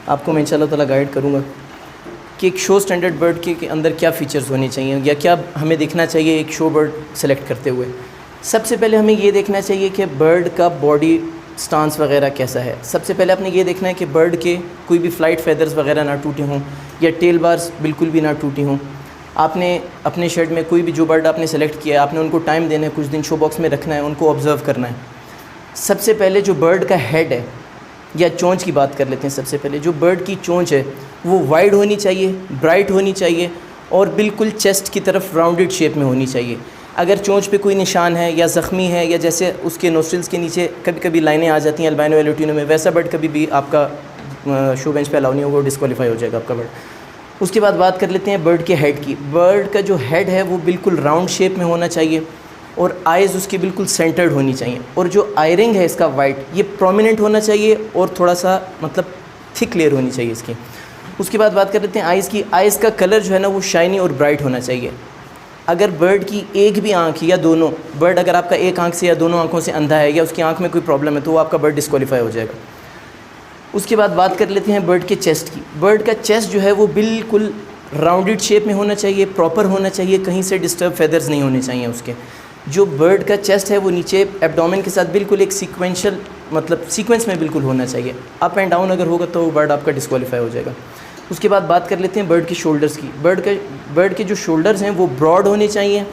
आपको मैं इंशाल्लाह ताला गाइड करूँगा कि एक शो स्टैंडर्ड बर्ड के अंदर क्या फ़ीचर्स होने चाहिए या क्या हमें देखना चाहिए एक शो बर्ड सेलेक्ट करते हुए। सबसे पहले हमें ये देखना चाहिए कि बर्ड का बॉडी स्टांस वगैरह कैसा है। सबसे पहले आपने ये देखना है कि बर्ड के कोई भी फ़्लाइट फेदर्स वगैरह ना टूटे हों या टेल बार्स बिल्कुल भी ना टूटी हों। आपने अपने शेड में कोई भी जो बर्ड आपने सेलेक्ट किया है, आपने उनको टाइम देना है, कुछ दिन शो बॉक्स में रखना है, उनको ऑब्ज़र्व करना है। सबसे पहले जो बर्ड का हेड है या चोंच की बात कर लेते हैं। सबसे पहले जो बर्ड की चोंच है वो वाइड होनी चाहिए, ब्राइट होनी चाहिए और बिल्कुल चेस्ट की तरफ राउंडेड शेप में होनी चाहिए। अगर चोंच पे कोई निशान है या ज़ख्मी है या जैसे उसके नोस्ट्रिल्स के नीचे कभी कभी लाइनें आ जाती हैं अल्बाइनो या लुटिनो में, वैसा बर्ड कभी भी आपका शो बेंच पे अलाउ नहीं होगा, डिस्क्वालीफाई हो जाएगा आपका बर्ड। उसके बाद बात कर लेते हैं बर्ड के हेड की। बर्ड का जो हेड है वो बिल्कुल राउंड शेप में होना चाहिए और आइज़ उसकी बिल्कुल सेंटर्ड होनी चाहिए और जो आयरिंग है इसका वाइट ये प्रोमिनेंट होना चाहिए और थोड़ा सा मतलब थिक लेयर होनी चाहिए इसकी। उसके बाद बात कर लेते हैं आइज़ की। आइज़ का कलर जो है ना वो शाइनी और ब्राइट होना चाहिए। अगर बर्ड की एक भी आँख या दोनों, बर्ड अगर आपका एक आँख से या दोनों आँखों से अंधा है या उसकी आँख में कोई प्रॉब्लम है तो वो आपका बर्ड डिस्क्वालीफाई हो जाएगा। उसके बाद बात कर लेते हैं बर्ड के चेस्ट की। बर्ड का चेस्ट जो है वो बिल्कुल राउंडेड शेप में होना चाहिए, प्रॉपर होना चाहिए, कहीं से डिस्टर्ब फेदर्स नहीं होने चाहिए उसके। जो बर्ड का चेस्ट है वो नीचे एब्डोमेन के साथ बिल्कुल एक सीक्वेंशियल मतलब सीक्वेंस में बिल्कुल होना चाहिए। अप एंड डाउन अगर होगा तो वो बर्ड आपका डिस्क्वालीफाई हो जाएगा। उसके बाद बात कर लेते हैं बर्ड के शोल्डर्स की। बर्ड के जो शोल्डर्स हैं वो ब्रॉड होने चाहिए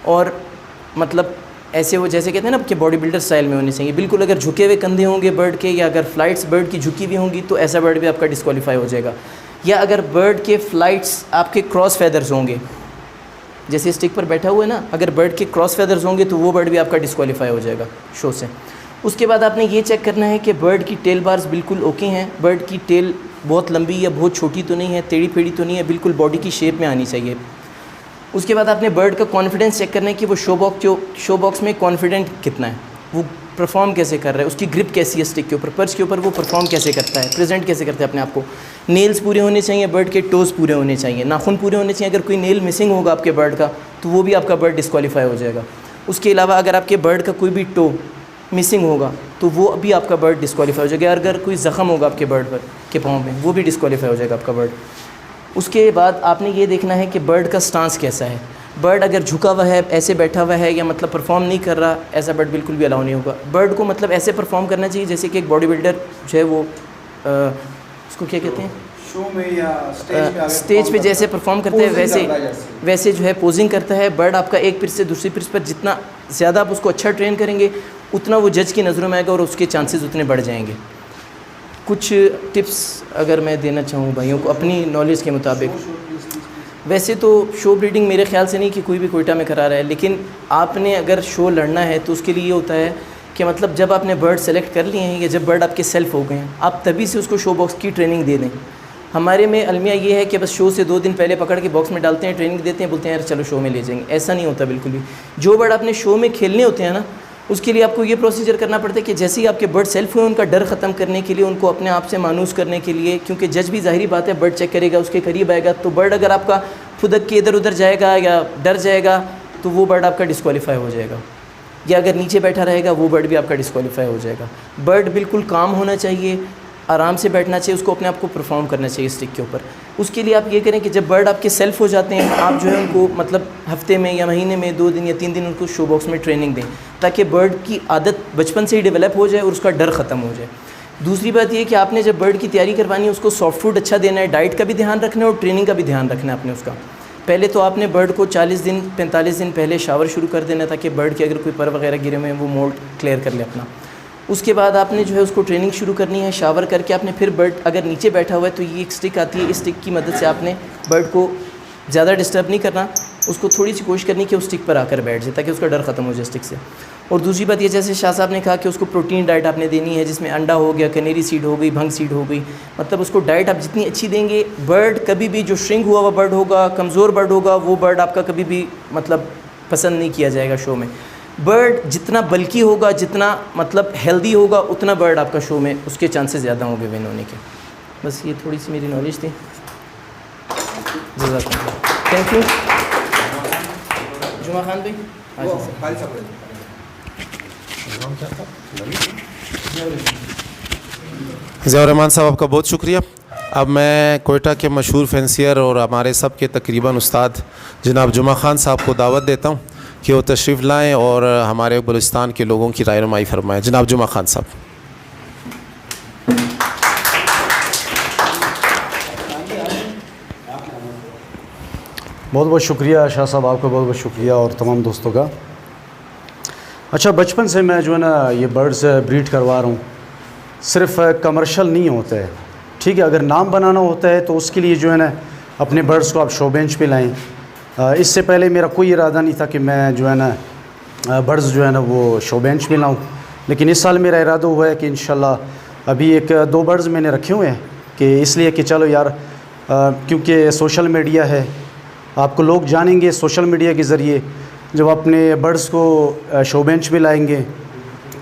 और मतलब ऐसे वो जैसे कहते हैं ना कि बॉडी बिल्डर स्टाइल में होने चाहिए। बिल्कुल अगर झुके हुए कंधे होंगे बर्ड के या अगर फ़्लाइट्स बर्ड की झुकी हुई होंगी तो ऐसा बर्ड भी आपका डिस्क्वालीफाई हो जाएगा। या अगर बर्ड के फ़्लाइट्स आपके क्रॉस फेदर्स होंगे, जैसे स्टिक पर बैठा हुआ है ना, अगर बर्ड के क्रॉस फेदर्स होंगे तो वो बर्ड भी आपका डिस्क्वालीफाई हो जाएगा शो से। उसके बाद आपने ये चेक करना है कि बर्ड की टेल बार्स बिल्कुल ओके हैं, बर्ड की टेल बहुत लंबी या बहुत छोटी तो नहीं है, टेढ़ी पेढ़ी तो नहीं है, बिल्कुल बॉडी की शेप में आनी चाहिए। उसके बाद आपने बर्ड का कॉन्फिडेंस चेक करना है कि वो शो बॉक्स में कॉन्फिडेंट कितना है, वो परफॉर्म कैसे कर रहा है, उसकी ग्रिप कैसी है स्टिक के ऊपर, पर्च के ऊपर वो परफॉर्म कैसे करता है, प्रेजेंट कैसे करता है अपने आप को। नेल्स पूरे होने चाहिए, बर्ड के टोज़ पूरे होने चाहिए, नाखून पूरे होने चाहिए। अगर कोई नेल मिसिंग होगा आपके बर्ड का तो वो भी आपका बर्ड डिस्क्वालीफाई हो जाएगा। उसके अलावा अगर आपके बर्ड का कोई भी टो मिसिंग होगा तो वो भी आपका बर्ड डिस्क्वालीफाई हो जाएगा। अगर कोई ज़ख़म होगा आपके बर्ड पर के पाँव में वो भी डिस्क्वालीफाई हो जाएगा आपका बर्ड। उसके बाद आपने ये देखना है कि बर्ड का स्टांस कैसा है। बर्ड अगर झुका हुआ है, ऐसे बैठा हुआ है या मतलब परफॉर्म नहीं कर रहा, ऐसा बर्ड बिल्कुल भी अलाउ नहीं होगा। बर्ड को मतलब ऐसे परफॉर्म करना चाहिए जैसे कि एक बॉडी बिल्डर जो है वो उसको क्या कहते हैं, शो में या स्टेज पे जैसे परफॉर्म करते हैं वैसे जो है पोजिंग करता है। बर्ड आपका एक पिच से दूसरी पिच पर जितना ज़्यादा आप उसको अच्छा ट्रेन करेंगे उतना वो जज की नज़रों में आएगा और उसके चांसेस उतने बढ़ जाएंगे। कुछ टिप्स अगर मैं देना चाहूँ भाइयों को अपनी नॉलेज के मुताबिक, वैसे तो शो ब्रीडिंग मेरे ख्याल से नहीं कि कोई भी कोयटा में करा रहा है, लेकिन आपने अगर शो लड़ना है तो उसके लिए ये होता है कि मतलब जब आपने बर्ड सेलेक्ट कर लिए हैं या जब बर्ड आपके सेल्फ हो गए हैं आप तभी से उसको शो बॉक्स की ट्रेनिंग दे दें। हमारे में अलमिया ये है कि बस शो से 2 दिन पहले पकड़ के बॉक्स में डालते हैं, ट्रेनिंग देते हैं, बोलते हैं यार चलो शो में ले जाएंगे। ऐसा नहीं होता बिल्कुल भी। जो बर्ड आपने शो में खेलने होते हैं ना उसके लिए आपको ये प्रोसीजर करना पड़ता है कि जैसे ही आपके बर्ड सेल्फ हुए उनका डर ख़त्म करने के लिए, उनको अपने आप से मानूस करने के लिए, क्योंकि जज भी ज़ाहिरी बात है बर्ड चेक करेगा, उसके करीब आएगा तो बर्ड अगर आपका फुदक के इधर उधर जाएगा या डर जाएगा तो वो बर्ड आपका डिस्क्वालीफाई हो जाएगा। या अगर नीचे बैठा रहेगा वो बर्ड भी आपका डिस्क्वालीफाई हो जाएगा। बर्ड बिल्कुल काम होना चाहिए, आराम से बैठना चाहिए, उसको अपने आप को परफॉर्म करना चाहिए स्टिक के ऊपर। उसके लिए आप ये करें कि जब बर्ड आपके सेल्फ हो जाते हैं आप जो है उनको मतलब हफ्ते में या महीने में 2 दिन या 3 दिन उनको शो बॉक्स में ट्रेनिंग दें ताकि बर्ड की आदत बचपन से ही डेवलप हो जाए और उसका डर ख़त्म हो जाए। दूसरी बात ये कि आपने जब बर्ड की तैयारी करवानी है उसको सॉफ्ट फूड अच्छा देना है, डाइट का भी ध्यान रखना है और ट्रेनिंग का भी ध्यान रखना है आपने उसका। पहले तो आपने बर्ड को 40 दिन 45 दिन पहले शावर शुरू कर देना ताकि बर्ड के अगर कोई पर वगैरह गिरे हुए हैं वो मोल्ड क्लियर कर ले अपना। उसके बाद आपने जो है उसको ट्रेनिंग शुरू करनी है। शावर करके आपने फिर बर्ड अगर नीचे बैठा हुआ है तो ये एक स्टिक आती है, इस स्टिक की मदद से आपने बर्ड को ज़्यादा डिस्टर्ब नहीं करना, उसको थोड़ी सी कोशिश करनी कि उस स्टिक पर आकर बैठ जाए ताकि उसका डर ख़त्म हो जाए स्टिक से। और दूसरी बात ये जैसे शाह साहब ने कहा कि उसको प्रोटीन डाइट आपने देनी है जिसमें अंडा हो गया, कनेरी सीड हो गई, भंग सीड हो गई, मतलब उसको डाइट आप जितनी अच्छी देंगे बर्ड कभी भी जो श्रिंक हुआ हुआ बर्ड होगा, कमज़ोर बर्ड होगा, वो बर्ड आपका कभी भी मतलब पसंद नहीं किया जाएगा शो में। बर्ड जितना बल्कि होगा, जितना मतलब हेल्दी होगा, उतना बर्ड आपका शो में उसके चांसेस ज़्यादा होंगे विन होने के। बस ये थोड़ी सी मेरी नॉलेज थी। Thank you. जुमा खान भाई ज़िया रहमान साहब आपका बहुत शुक्रिया। अब मैं कोयटा के मशहूर फेंसियर और हमारे सब के तकरीबन उस्ताद जनाब जुमा खान साहब को दावत देता हूँ कि वो तशरीफ़ लाएँ और हमारे बलूचिस्तान के लोगों की रहनुमाई फरमाएँ। जनाब जुमा खान साहब। बहुत बहुत शुक्रिया शाह साहब, आपका बहुत बहुत शुक्रिया और तमाम दोस्तों का। अच्छा, बचपन से मैं जो है ना ये बर्ड्स ब्रीड करवा रहा हूँ। सिर्फ कमर्शियल नहीं होता है, ठीक है। अगर नाम बनाना होता है तो उसके लिए जो है ना अपने बर्ड्स को आप शो बेंच पे लाएं। इससे पहले मेरा कोई इरादा नहीं था कि मैं जो है ना बर्ड्स जो है ना वो शो बेंच पे लाऊं, लेकिन इस साल मेरा इरादा हुआ है कि इंशाल्लाह अभी 1-2 बर्ड्स मैंने रखे हुए हैं कि इसलिए कि चलो यार, क्योंकि सोशल मीडिया है, आपको लोग जानेंगे सोशल मीडिया के ज़रिए। जब अपने बर्ड्स को शो बेंच पे लाएंगे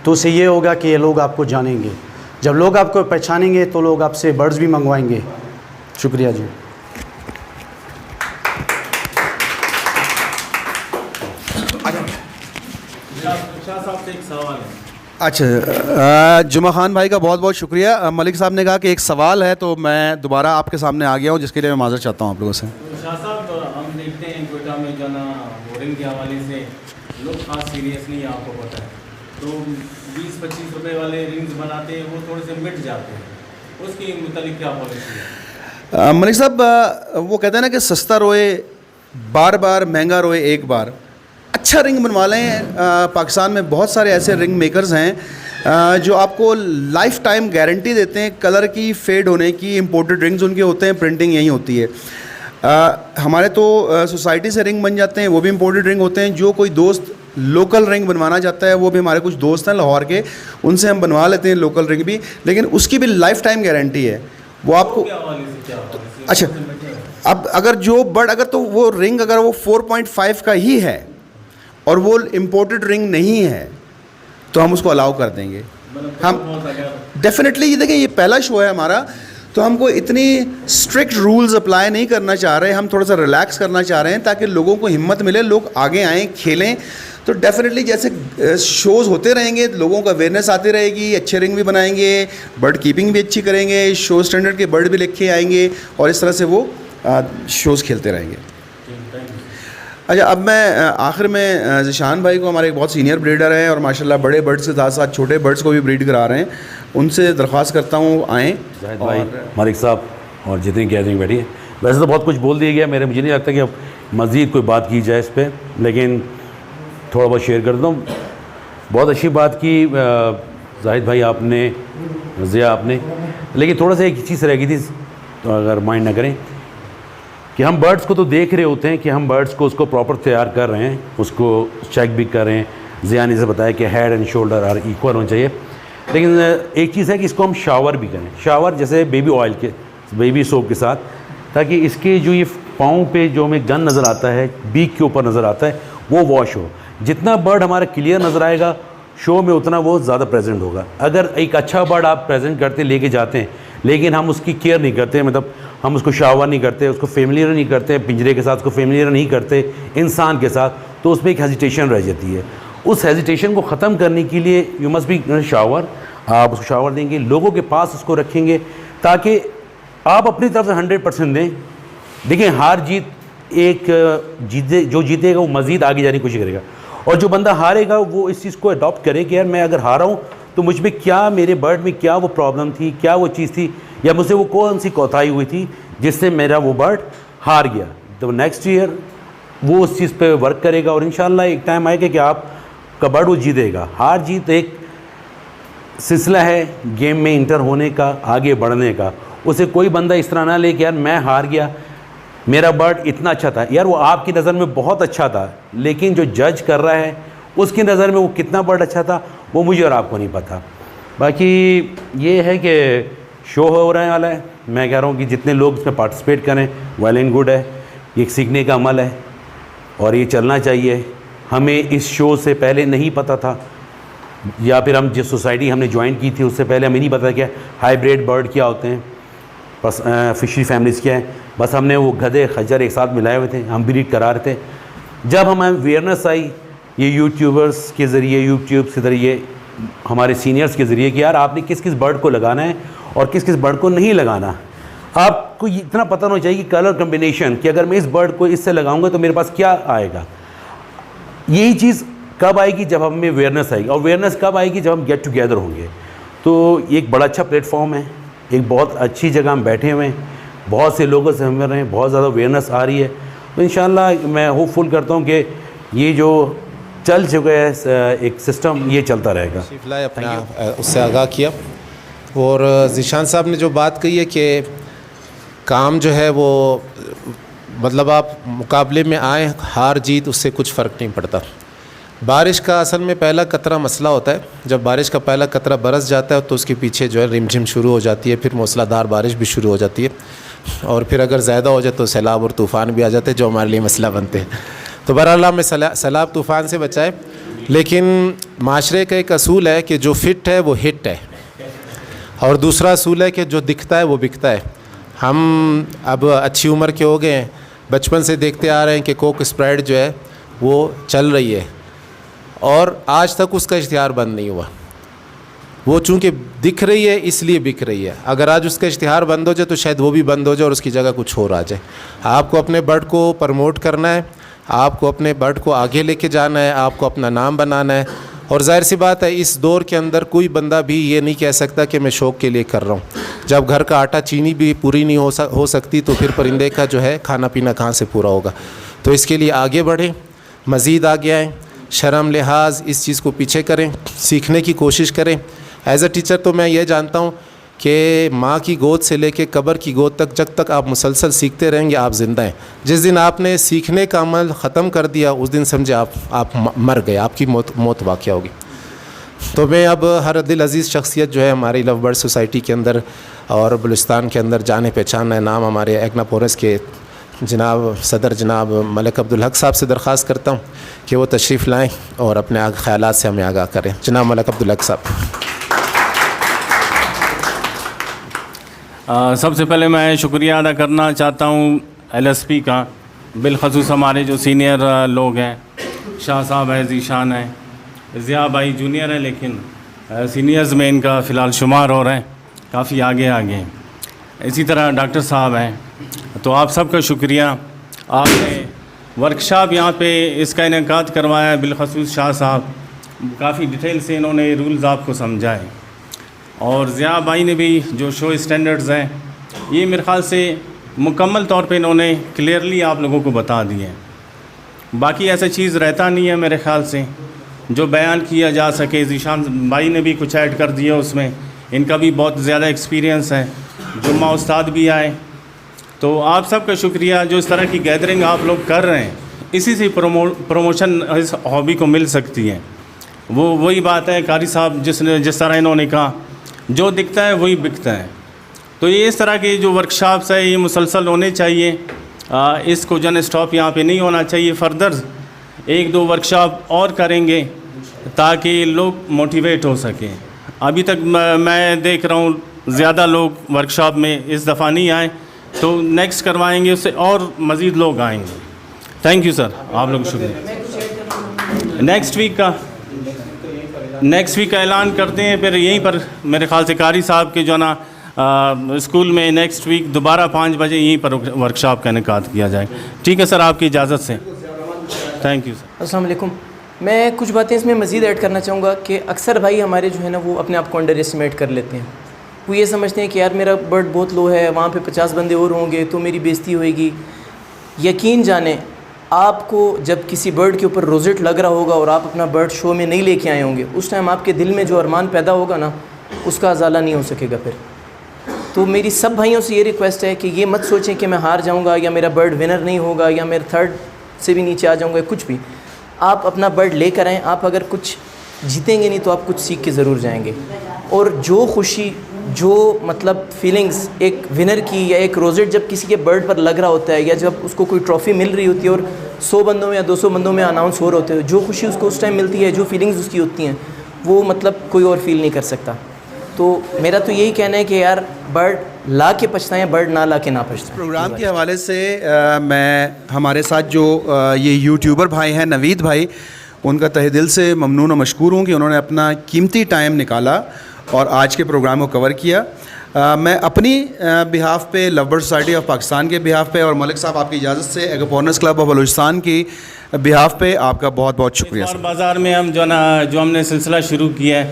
तो उससे ये होगा कि लोग आपको जानेंगे। जब लोग आपको पहचानेंगे तो लोग आपसे बर्ड्स भी मंगवाएंगे। शुक्रिया जी। अच्छा, जुमा खान भाई का बहुत बहुत शुक्रिया। मलिक साहब ने कहा कि एक सवाल है तो मैं दोबारा आपके सामने आ गया हूँ, जिसके लिए मैं माज़रत चाहता हूँ आप लोगों से। शाह साहब, हम देखते हैं कोयटा में जो ना बोरिंग के हवाले से लोग खास सीरियस नहीं है, आपको पता है। तो 20-25 रुपए वाले रिंग्स बनाते हैं, वो थोड़े से मिट जाते हैं, उसकी मुतालिक क्या पॉलिसी है? मलिक साहब, वो कहते हैं ना कि सस्ता रोए बार बार, महंगा रोए एक बार। अच्छा रिंग बनवा लें। पाकिस्तान में बहुत सारे ऐसे रिंग मेकर्स हैं जो आपको लाइफ टाइम गारंटी देते हैं कलर की, फेड होने की। इंपोर्टेड रिंग्स उनके होते हैं, प्रिंटिंग यही होती है। हमारे तो सोसाइटी से रिंग बन जाते हैं, वो भी इंपोर्टेड रिंग होते हैं। जो कोई दोस्त लोकल रिंग बनवाना चाहता है, वो भी हमारे कुछ दोस्त हैं लाहौर के, उनसे हम बनवा लेते हैं लोकल रिंग भी, लेकिन उसकी भी लाइफ टाइम गारंटी है। वो आपको अच्छा, अब अगर जो बर्ड, अगर तो वो रिंग अगर वो 4.5 का ही है और वो इम्पोर्टेड रिंग नहीं है तो हम उसको अलाउ कर देंगे। हम डेफिनेटली, ये देखें, ये पहला शो है हमारा, तो हमको इतनी स्ट्रिक्ट रूल्स अप्लाई नहीं करना चाह रहे, हम थोड़ा सा रिलैक्स करना चाह रहे हैं ताकि लोगों को हिम्मत मिले, लोग आगे आएँ, खेलें। तो डेफिनेटली जैसे शोज़ होते रहेंगे, लोगों का अवेयरनेस आती रहेगी, अच्छे रिंग भी बनाएंगे, बर्ड कीपिंग भी अच्छी करेंगे, शो स्टैंडर्ड के बर्ड भी लेके आएंगे और इस तरह से वो शोज़ खेलते रहेंगे। अच्छा, अब मैं आखिर में ज़िशान भाई को, हमारे एक बहुत सीनियर ब्रीडर हैं और माशाल्लाह बड़े बर्ड्स के साथ साथ छोटे बर्ड्स को भी ब्रीड करा रहे हैं, उनसे दरख्वास्त करता हूँ आएँ। जाहिद भाई, मालिक साहब और जितनी गैदरिंग बैठी है, वैसे तो बहुत कुछ बोल दिया गया, मुझे नहीं लगता कि अब मज़ीद कोई बात की जाए इस पर, लेकिन थोड़ा बहुत शेयर कर दूँ। बहुत अच्छी बात की जाहिद भाई आपने, ज़िया आपने, लेकिन थोड़ा सा एक चीज़ रह गई थी, तो अगर माइंड ना करें, कि हम बर्ड्स को तो देख रहे होते हैं कि हम बर्ड्स को उसको प्रॉपर तैयार कर रहे हैं, उसको चेक भी कर रहे हैं। ज़िया ने से बताया कि head and shoulder are equal होना चाहिए, लेकिन एक चीज़ है कि इसको हम शावर भी करें, शावर जैसे बेबी ऑयल के, बेबी सोप के साथ, ताकि इसके जो ये पाँव पे जो हमें गन नज़र आता है, बीक के ऊपर नज़र आता है, वो वॉश हो। जितना बर्ड हमारा क्लियर नज़र आएगा शो में, उतना वो ज़्यादा प्रेजेंट होगा। अगर एक अच्छा बर्ड आप प्रेजेंट करते लेके जाते हैं, लेकिन हम उसकी केयर नहीं करते, मतलब हम उसको शावर नहीं करते, उसको फेमिलियर नहीं करते, पिंजरे के साथ उसको फेमिलियर नहीं करते इंसान के साथ, तो उसमें एक हेजिटेशन रह जाती है। उस हेजिटेशन को ख़त्म करने के लिए यू मस्ट बी शावर, आप उसको शावर देंगे, लोगों के पास उसको रखेंगे, ताकि आप अपनी तरफ से 100% दें। देखिए, हार जीत एक जो जीतेगा वो मज़ीद आगे जाने की कोशिश करेगा, और जो बंदा हारेगा वो इस चीज़ को अडॉप्ट करे कि यार मैं अगर हारा हूँ तो मुझ में क्या, मेरे बर्ड में क्या वो प्रॉब्लम थी, क्या वो चीज़ थी, या मुझसे वो कौन सी कोताही हुई थी जिससे मेरा वो बर्ड हार गया। तो नेक्स्ट ईयर वो उस चीज़ पे वर्क करेगा और इंशाल्लाह एक टाइम आएगा कि आपका बर्ड वो जीतेगा। हार जीत एक सिलसिला है गेम में इंटर होने का, आगे बढ़ने का। उसे कोई बंदा इस तरह ना ले कि यार मैं हार गया, मेरा बर्ड इतना अच्छा था। यार वो आपकी नज़र में बहुत अच्छा था, लेकिन जो जज कर रहा है उसकी नज़र में वो कितना बर्ड अच्छा था वो मुझे और आपको नहीं पता। बाकी ये है कि शो हो रहा वाला है, मैं कह रहा हूँ कि जितने लोग इसमें पार्टिसिपेट करें वेल एंड गुड है, ये एक सीखने का अमल है और ये चलना चाहिए। हमें इस शो से पहले नहीं पता था, या फिर हम जिस सोसाइटी हमने ज्वाइन की थी उससे पहले हमें नहीं पता क्या हाइब्रिड बर्ड क्या होते हैं, बस फिशरी फैमिलीज़ क्या है, बस हमने वो गधे खच्चर एक साथ मिलाए हुए थे, हम ब्रीड करा रहे थे। जब हमें अवेयरनेस आई ये यूट्यूबर्स के ज़रिए, यूट्यूब के ज़रिए, हमारे सीनियर्स के ज़रिए कि यार आपने किस किस बर्ड को लगाना है और किस किस बर्ड को नहीं लगाना, आपको इतना पता होना चाहिए कि कलर कम्बिनेशन कि अगर मैं इस बर्ड को इससे लगाऊंगा तो मेरे पास क्या आएगा। यही चीज़ कब आएगी? जब हम में अवेयरनेस आएगी। और अवेयरनेस कब आएगी? जब हम गेट टुगेदर होंगे। तो ये एक बड़ा अच्छा प्लेटफॉर्म है, एक बहुत अच्छी जगह हम बैठे हुए हैं, बहुत से लोगों से हम मिल रहे हैं, बहुत ज़्यादा अवेयरनेस आ रही है। तो इंशाल्लाह मैं होपफुल करता हूँ कि ये जो चल चुका है एक सिस्टम, ये चलता रहेगा। तशरीफ़ लाए, अपना उससे आगाह किया। और ज़ीशान साहब ने जो बात कही है कि काम जो है वो मतलब आप मुकाबले में आए, हार जीत उससे कुछ फ़र्क नहीं पड़ता। बारिश का असल में पहला कतरा मसला होता है। जब बारिश का पहला कतरा बरस जाता है तो उसके पीछे जो है रिमझिम शुरू हो जाती है, फिर मूसलाधार बारिश भी शुरू हो जाती है, और फिर अगर ज़्यादा हो जाए तो सैलाब और तूफ़ान भी आ जाते हैं, जो हमारे लिए मसला बनते हैं। तो बहरहाल हमें सैलाब तूफ़ान से बचाए, लेकिन माशरे का एक असूल है कि जो फिट है वो हिट है, और दूसरा असूल है कि जो दिखता है वो बिकता है। हम अब अच्छी उम्र के हो गए हैं, बचपन से देखते आ रहे हैं कि कोक स्प्राइट जो है वो चल रही है, और आज तक उसका इश्तिहार बंद नहीं हुआ। वो चूँकि दिख रही है इसलिए बिक रही है। अगर आज उसका इश्तिहार बंद हो जाए तो शायद वो भी बंद हो जाए और उसकी जगह कुछ और आ जाए। आपको अपने बर्ड को प्रमोट करना है, आपको अपने बर्ड को आगे लेके जाना है, आपको अपना नाम बनाना है। और ज़ाहिर सी बात है, इस दौर के अंदर कोई बंदा भी ये नहीं कह सकता कि मैं शौक़ के लिए कर रहा हूँ। जब घर का आटा चीनी भी पूरी नहीं हो सकती तो फिर परिंदे का जो है खाना पीना कहाँ से पूरा होगा। तो इसके लिए आगे बढ़ें, मज़ीद आगे आएँ, शर्म लिहाज इस चीज़ को पीछे करें, सीखने की कोशिश करें। एज़ अ टीचर तो मैं ये जानता हूँ कि माँ की गोद से लेके कब्र की गोद तक, जब तक आप मुसलसल सीखते रहेंगे आप ज़िंदा हैं। जिस दिन आपने सीखने का अमल ख़त्म कर दिया उस दिन समझे आप मर गए, आपकी मौत वाक़या होगी। तो मैं अब हर दिल अज़ीज़ शख्सियत जो है हमारी लव बर्ड सोसाइटी के अंदर और बलूचिस्तान के अंदर जाने पहचान है, नाम हमारे एक्नापोरस के जनाब सदर जनाब मलिक अब्दुल हक साहब से दरख्वास्त करता हूँ कि वो तशरीफ़ लाएँ और अपने ख़यालात से हमें आगाह करें। जनाब मलिक अब्दुल हक साहब। सबसे पहले मैं शुक्रिया अदा करना चाहता हूँ LSP का, बिलखसूस हमारे जो सीनियर लोग हैं, शाह साहब है, ज़ीशान है, ज़िया भाई जूनियर है लेकिन सीनियर्स में इनका फ़िलहाल शुमार हो रहे हैं, काफ़ी आगे हैं। इसी तरह डॉक्टर साहब हैं। तो आप सबका शुक्रिया। आपने वर्कशॉप यहाँ पे इसका इनेकाद करवाया, बिलखसूस शाह साहब काफ़ी डिटेल से इन्होंने रूल्स आपको समझाए, और ज़िया भाई ने भी जो शो स्टैंडर्ड्स हैं ये मेरे ख़्याल से मुकम्मल तौर पे इन्होंने क्लियरली आप लोगों को बता दिए हैं। बाकी ऐसा चीज़ रहता नहीं है मेरे ख़्याल से जो बयान किया जा सके। ज़ीशान भाई ने भी कुछ ऐड कर दिया उसमें, इनका भी बहुत ज़्यादा एक्सपीरियंस है, जुम्मा उस्ताद भी आए। तो आप सबका शुक्रिया। जो इस तरह की गैदरिंग आप लोग कर रहे हैं, इसी से प्रमोशन इस हॉबी को मिल सकती है। वो वही बात है कारी साहब जिस तरह इन्होंने कहा, जो दिखता है वही बिकता है। तो ये इस तरह की जो वर्कशॉप्स है ये मुसलसल होने चाहिए। इसको जन स्टॉप यहाँ पे नहीं होना चाहिए। फर्दर 1-2 वर्कशॉप और करेंगे ताकि लोग मोटिवेट हो सकें। अभी तक मैं देख रहा हूँ ज़्यादा लोग वर्कशॉप में इस दफ़ा नहीं आए, तो नेक्स्ट करवाएंगे, उससे और मज़ीद लोग आएंगे। थैंक यू सर, आप लोग शुक्रिया। नेक्स्ट वीक का ऐलान करते हैं, फिर यहीं पर मेरे ख़्याल से कारी साहब के जो ना स्कूल में नेक्स्ट वीक दोबारा 5 बजे यहीं पर वर्कशॉप का इनेकाद किया जाएगा। ठीक है सर, आपकी इजाज़त से। Thank you sir. अस्सलाम वालेकुम। मैं कुछ बातें इसमें मज़ीद ऐड करना चाहूँगा कि अक्सर भाई हमारे जो है ना वो अपने आप को अंडर एस्टिमेट कर लेते हैं। वो ये समझते हैं कि यार मेरा बर्ड बहुत लो है, वहाँ पे 50 बंदे और होंगे तो मेरी बेइज्जती होएगी। यकीन जाने आपको जब किसी बर्ड के ऊपर रोज़ेट लग रहा होगा और आप अपना बर्ड शो में नहीं लेके आए होंगे, उस टाइम आपके दिल में जो अरमान पैदा होगा ना, उसका अजाला नहीं हो सकेगा फिर। तो मेरी सब भाइयों से ये रिक्वेस्ट है कि ये मत सोचें कि मैं हार जाऊँगा या मेरा बर्ड विनर नहीं होगा या मैं 3rd से भी नीचे आ जाऊँगा, कुछ भी। आप अपना बर्ड लेकर आएँ। आप अगर कुछ जीतेंगे नहीं तो आप कुछ सीख के ज़रूर जाएंगे। और जो खुशी, जो मतलब फीलिंग्स एक विनर की या एक रोज़ेट जब किसी के बर्ड पर लग रहा होता है या जब उसको कोई ट्रॉफ़ी मिल रही होती है और 100 बंदों में या 200 बंदों में अनाउंस हो रहे होते हैं, जो खुशी उसको उस टाइम मिलती है, जो फीलिंग्स उसकी होती हैं, वो मतलब कोई और फील नहीं कर सकता। तो मेरा तो यही कहना है कि यार बर्ड ला के पछताएँ, बर्ड ना ला के ना पछताएँ। प्रोग्राम के हवाले से मैं हमारे साथ जो ये यूट्यूबर भाई हैं नवीद भाई, उनका तहे दिल से ममनून और मशकूर हूँ कि उन्होंने अपना कीमती टाइम निकाला और आज के प्रोग्राम को कवर किया। मैं अपनी बिहाफ पे लवबर्ड सोसाइटी ऑफ पाकिस्तान के बिहाफ पे और मलिक साहब आपकी इजाज़त से एक्वापोनिक्स क्लब ऑफ बलूचिस्तान की बिहाफ पे आपका बहुत बहुत शुक्रिया और सर। बाज़ार में हम जो हमने सिलसिला शुरू किया है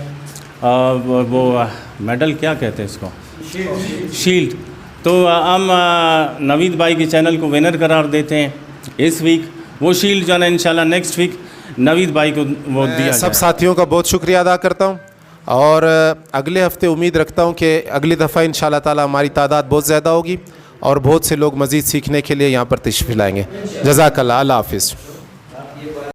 वो मेडल क्या कहते हैं इसको, शील्ड, तो हम नवीद भाई के चैनल को विनर करार देते हैं इस वीक। वो शील्ड जो है ना इंशाल्लाह नेक्स्ट वीक नवीद भाई को वो दिया सब जाएगा। साथियों का बहुत शुक्रिया अदा करता हूँ और अगले हफ्ते उम्मीद रखता हूँ कि अगली दफ़ा इंशाल्लाह ताला हमारी तादाद बहुत ज़्यादा होगी और बहुत से लोग मज़ीद सीखने के लिए यहाँ पर तशरीफ़ लाएँगे। जज़ाकल्लाह, अल्लाह हाफ़िज़।